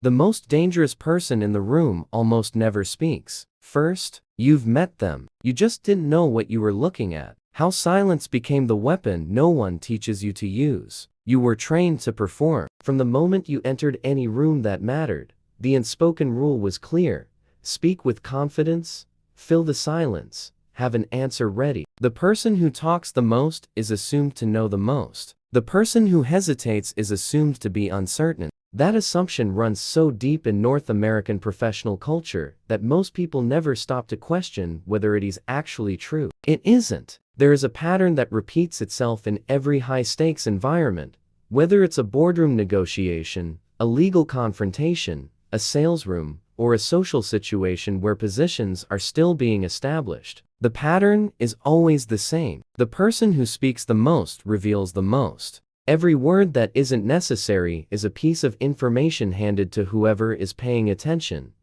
The most dangerous person in the room almost never speaks. First, you've met them. You just didn't know what you were looking at. How silence became the weapon no one teaches you to use. You were trained to perform. From the moment you entered any room that mattered, the unspoken rule was clear. Speak with confidence, fill the silence, have an answer ready. The person who talks the most is assumed to know the most. The person who hesitates is assumed to be uncertain. That assumption runs so deep in North American professional culture that most people never stop to question whether it is actually true. It isn't. There is a pattern that repeats itself in every high-stakes environment, whether it's a boardroom negotiation, a legal confrontation, a sales room, or a social situation where positions are still being established. The pattern is always the same. The person who speaks the most reveals the most. Every word that isn't necessary is a piece of information handed to whoever is paying attention.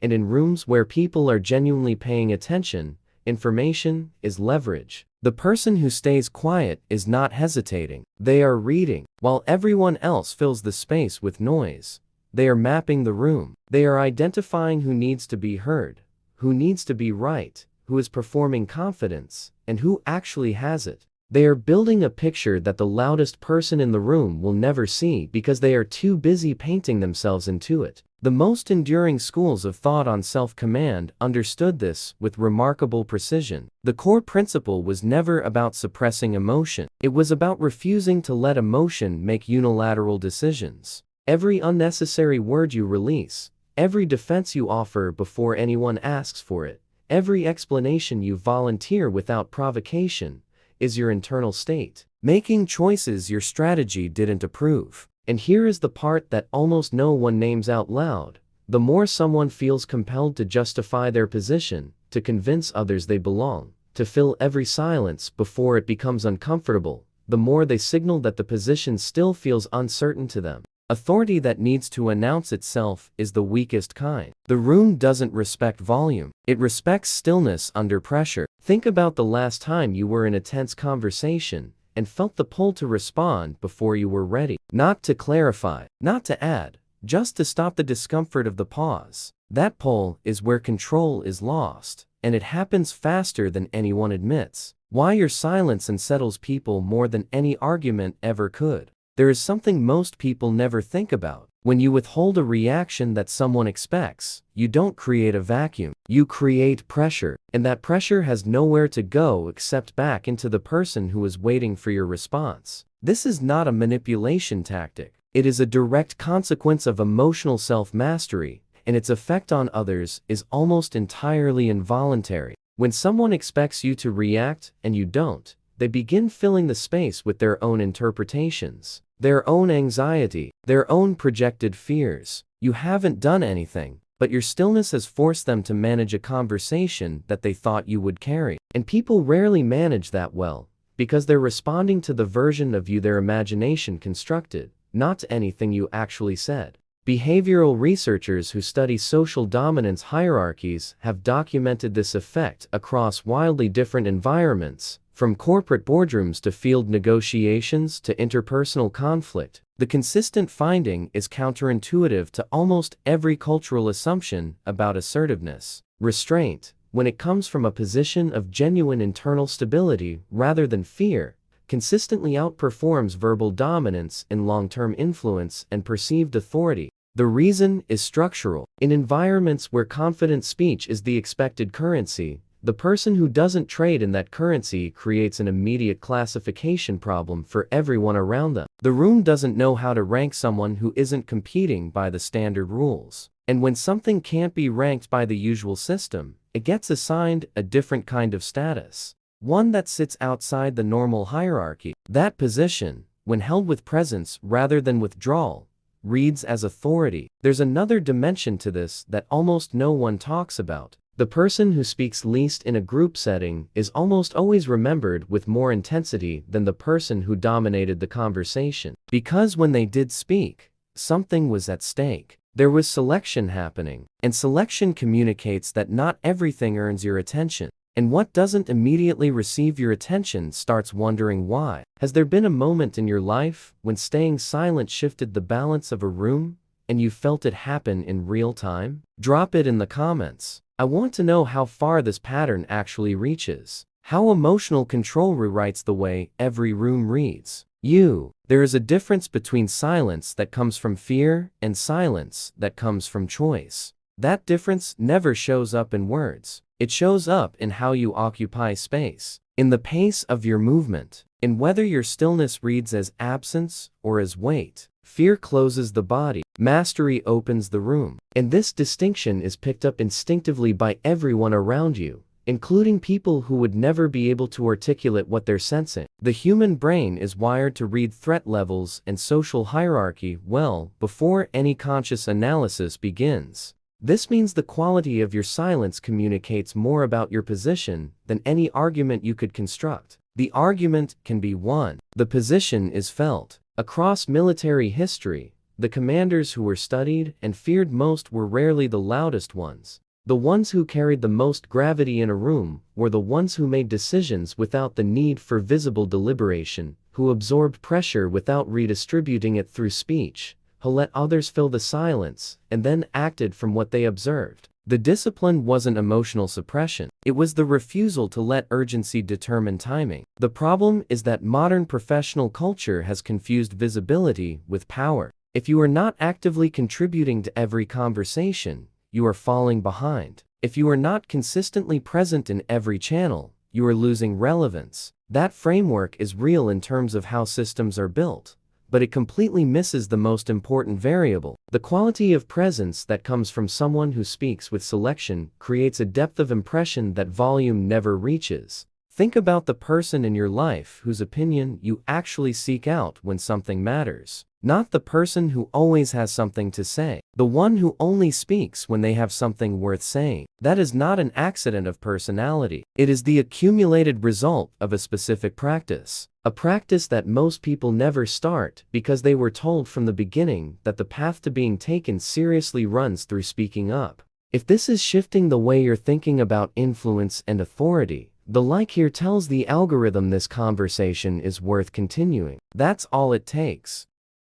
And in rooms where people are genuinely paying attention, information is leverage. The person who stays quiet is not hesitating. They are reading. While everyone else fills the space with noise, they are mapping the room. They are identifying who needs to be heard, who needs to be right, who is performing confidence, and who actually has it. They are building a picture that the loudest person in the room will never see because they are too busy painting themselves into it. The most enduring schools of thought on self-command understood this with remarkable precision. The core principle was never about suppressing emotion. It was about refusing to let emotion make unilateral decisions. Every unnecessary word you release, every defense you offer before anyone asks for it, every explanation you volunteer without provocation, is your internal state. Making choices your strategy didn't approve. And here is the part that almost no one names out loud. The more someone feels compelled to justify their position, to convince others they belong, to fill every silence before it becomes uncomfortable, the more they signal that the position still feels uncertain to them. Authority that needs to announce itself is the weakest kind. The room doesn't respect volume. It respects stillness under pressure. Think about the last time you were in a tense conversation and felt the pull to respond before you were ready. Not to clarify, not to add, just to stop the discomfort of the pause. That pull is where control is lost, and it happens faster than anyone admits. Why your silence unsettles people more than any argument ever could. There is something most people never think about. When you withhold a reaction that someone expects, you don't create a vacuum. You create pressure, and that pressure has nowhere to go except back into the person who is waiting for your response. This is not a manipulation tactic. It is a direct consequence of emotional self-mastery, and its effect on others is almost entirely involuntary. When someone expects you to react and you don't, they begin filling the space with their own interpretations, their own anxiety, their own projected fears. You haven't done anything, but your stillness has forced them to manage a conversation that they thought you would carry. And people rarely manage that well, because they're responding to the version of you their imagination constructed, not to anything you actually said. Behavioral researchers who study social dominance hierarchies have documented this effect across wildly different environments, from corporate boardrooms to field negotiations to interpersonal conflict. The consistent finding is counterintuitive to almost every cultural assumption about assertiveness. Restraint, when it comes from a position of genuine internal stability rather than fear, consistently outperforms verbal dominance in long-term influence and perceived authority. The reason is structural. In environments where confident speech is the expected currency, the person who doesn't trade in that currency creates an immediate classification problem for everyone around them. The room doesn't know how to rank someone who isn't competing by the standard rules. And when something can't be ranked by the usual system, it gets assigned a different kind of status. One that sits outside the normal hierarchy. That position, when held with presence rather than withdrawal, reads as authority. There's another dimension to this that almost no one talks about. The person who speaks least in a group setting is almost always remembered with more intensity than the person who dominated the conversation. Because when they did speak, something was at stake. There was selection happening, and selection communicates that not everything earns your attention. And what doesn't immediately receive your attention starts wondering why. Has there been a moment in your life when staying silent shifted the balance of a room, and you felt it happen in real time? Drop it in the comments. I want to know how far this pattern actually reaches. How emotional control rewrites the way every room reads. There is a difference between silence that comes from fear and silence that comes from choice. That difference never shows up in words. It shows up in how you occupy space, in the pace of your movement, in whether your stillness reads as absence or as weight. Fear closes the body. Mastery opens the room. And this distinction is picked up instinctively by everyone around you, including people who would never be able to articulate what they're sensing. The human brain is wired to read threat levels and social hierarchy well before any conscious analysis begins. This means the quality of your silence communicates more about your position than any argument you could construct. The argument can be won. The position is felt. Across military history, the commanders who were studied and feared most were rarely the loudest ones. The ones who carried the most gravity in a room were the ones who made decisions without the need for visible deliberation, who absorbed pressure without redistributing it through speech, who let others fill the silence, and then acted from what they observed. The discipline wasn't emotional suppression. It was the refusal to let urgency determine timing. The problem is that modern professional culture has confused visibility with power. If you are not actively contributing to every conversation, you are falling behind. If you are not consistently present in every channel, you are losing relevance. That framework is real in terms of how systems are built, but it completely misses the most important variable. The quality of presence that comes from someone who speaks with selection creates a depth of impression that volume never reaches. Think about the person in your life whose opinion you actually seek out when something matters. Not the person who always has something to say. The one who only speaks when they have something worth saying. That is not an accident of personality. It is the accumulated result of a specific practice. A practice that most people never start because they were told from the beginning that the path to being taken seriously runs through speaking up. If this is shifting the way you're thinking about influence and authority, the like here tells the algorithm this conversation is worth continuing. That's all it takes.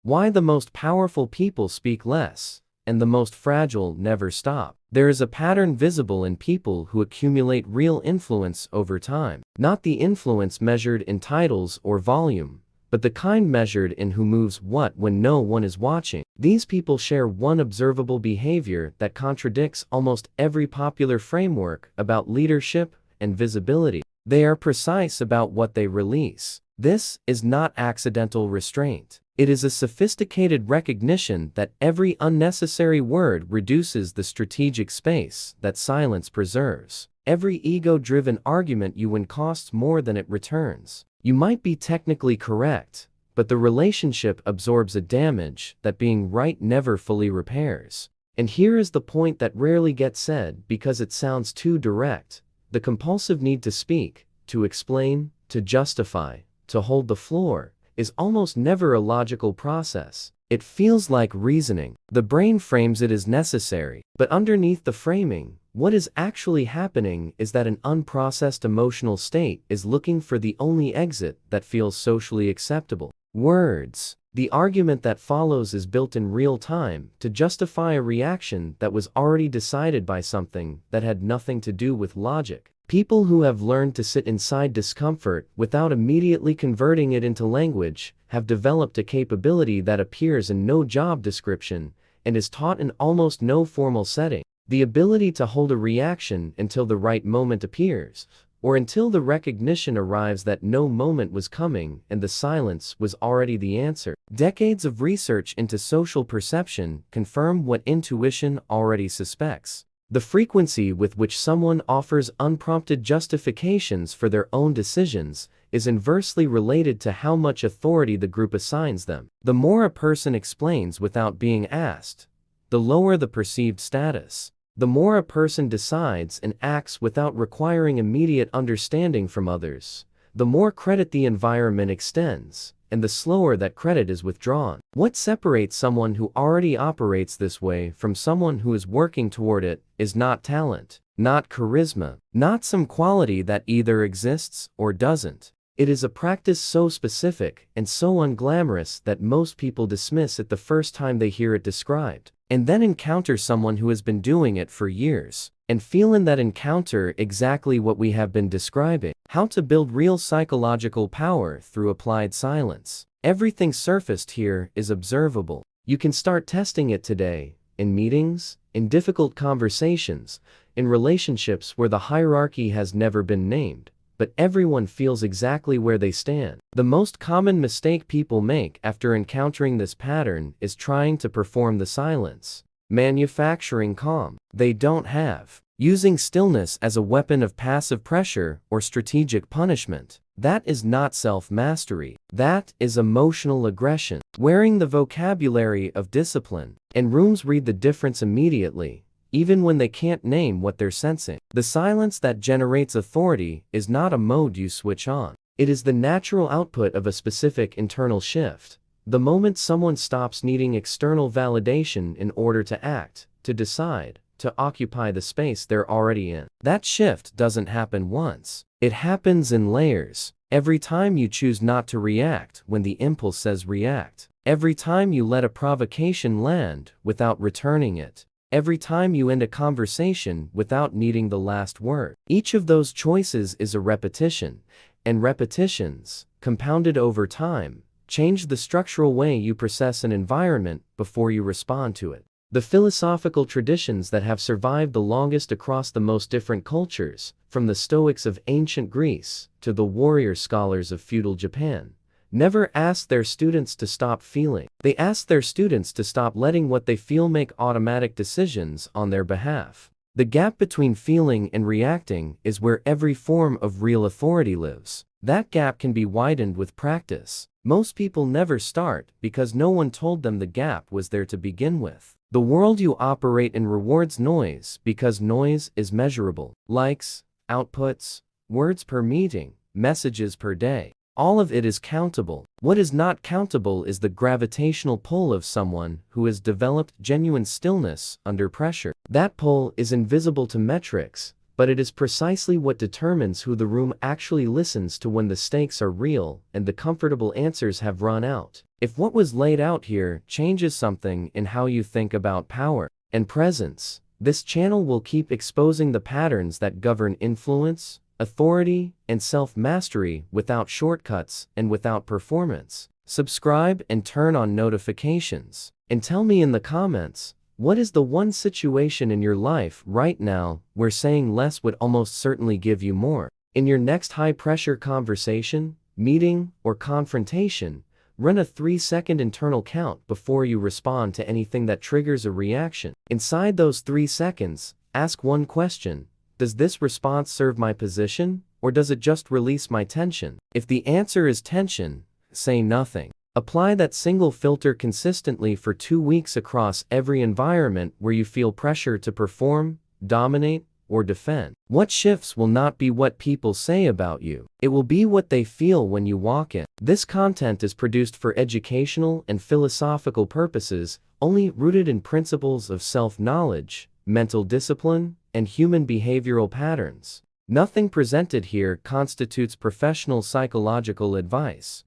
Why the most powerful people speak less, and the most fragile never stop. There is a pattern visible in people who accumulate real influence over time. Not the influence measured in titles or volume, but the kind measured in who moves what when no one is watching. These people share one observable behavior that contradicts almost every popular framework about leadership and visibility. They are precise about what they release. This is not accidental restraint. It is a sophisticated recognition that every unnecessary word reduces the strategic space that silence preserves. Every ego-driven argument you win costs more than it returns. You might be technically correct, but the relationship absorbs a damage that being right never fully repairs. And here is the point that rarely gets said because it sounds too direct. The compulsive need to speak, to explain, to justify, to hold the floor, is almost never a logical process. It feels like reasoning. The brain frames it as necessary, but underneath the framing, what is actually happening is that an unprocessed emotional state is looking for the only exit that feels socially acceptable. Words. The argument that follows is built in real time to justify a reaction that was already decided by something that had nothing to do with logic. People who have learned to sit inside discomfort without immediately converting it into language have developed a capability that appears in no job description and is taught in almost no formal setting. The ability to hold a reaction until the right moment appears, or until the recognition arrives that no moment was coming and the silence was already the answer. Decades of research into social perception confirm what intuition already suspects. The frequency with which someone offers unprompted justifications for their own decisions is inversely related to how much authority the group assigns them. The more a person explains without being asked, the lower the perceived status. The more a person decides and acts without requiring immediate understanding from others, the more credit the environment extends, and the slower that credit is withdrawn. What separates someone who already operates this way from someone who is working toward it is not talent, not charisma, not some quality that either exists or doesn't. It is a practice so specific and so unglamorous that most people dismiss it the first time they hear it described, and then encounter someone who has been doing it for years, and feel in that encounter exactly what we have been describing: how to build real psychological power through applied silence. Everything surfaced here is observable. You can start testing it today, in meetings, in difficult conversations, in relationships where the hierarchy has never been named, but everyone feels exactly where they stand. The most common mistake people make after encountering this pattern is trying to perform the silence, manufacturing calm they don't have, using stillness as a weapon of passive pressure or strategic punishment. That is not self-mastery. That is emotional aggression. Wearing the vocabulary of discipline, and rooms read the difference immediately, even when they can't name what they're sensing. The silence that generates authority is not a mode you switch on. It is the natural output of a specific internal shift. The moment someone stops needing external validation in order to act, to decide, to occupy the space they're already in. That shift doesn't happen once. It happens in layers. Every time you choose not to react when the impulse says react. Every time you let a provocation land without returning it. Every time you end a conversation without needing the last word. Each of those choices is a repetition, and repetitions, compounded over time, change the structural way you process an environment before you respond to it. The philosophical traditions that have survived the longest across the most different cultures, from the Stoics of ancient Greece to the warrior scholars of feudal Japan, never asked their students to stop feeling. They asked their students to stop letting what they feel make automatic decisions on their behalf. The gap between feeling and reacting is where every form of real authority lives. That gap can be widened with practice. Most people never start because no one told them the gap was there to begin with. The world you operate in rewards noise because noise is measurable. Likes, outputs, words per meeting, messages per day. All of it is countable. What is not countable is the gravitational pull of someone who has developed genuine stillness under pressure. That pull is invisible to metrics, but it is precisely what determines who the room actually listens to when the stakes are real and the comfortable answers have run out. If what was laid out here changes something in how you think about power and presence, this channel will keep exposing the patterns that govern influence, authority, and self-mastery without shortcuts and without performance. Subscribe and turn on notifications. And tell me in the comments, what is the one situation in your life right now where saying less would almost certainly give you more? In your next high-pressure conversation, meeting, or confrontation, run a 3-second internal count before you respond to anything that triggers a reaction. Inside those 3 seconds, ask one question: does this response serve my position, or does it just release my tension? If the answer is tension, say nothing. Apply that single filter consistently for 2 weeks across every environment where you feel pressure to perform, dominate, or defend. What shifts will not be what people say about you. It will be what they feel when you walk in. This content is produced for educational and philosophical purposes, only rooted in principles of self-knowledge, mental discipline, and human behavioral patterns. Nothing presented here constitutes professional psychological advice.